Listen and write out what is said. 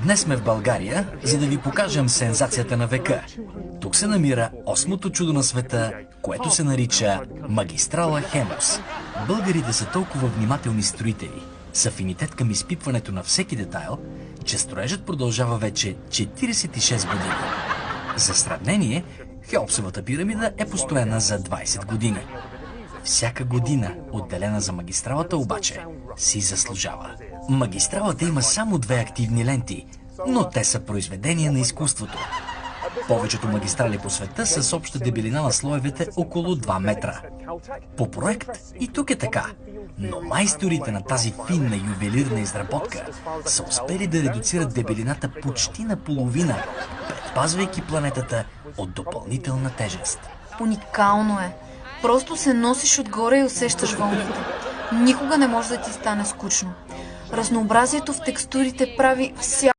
Днес сме в България, за да ви покажем сензацията на века. Тук се намира осмото чудо на света, което се нарича магистрала Хемус. Българите са толкова внимателни строители, с афинитет към изпипването на всеки детайл, че строежът продължава вече 46 години. За сравнение, Хеопсовата пирамида е построена за 20 години. Всяка година, отделена за магистралата обаче, си заслужава. Магистралата има само 2 активни ленти, но те са произведения на изкуството. Повечето магистрали по света са с обща дебелина на слоевете около 2 метра. По проект и тук е така, но майсторите на тази финна ювелирна изработка са успели да редуцират дебелината почти наполовина, предпазвайки планетата от допълнителна тежест. Уникално е. Просто се носиш отгоре и усещаш вълните. Никога не може да ти стане скучно. Разнообразието в текстурите прави всяко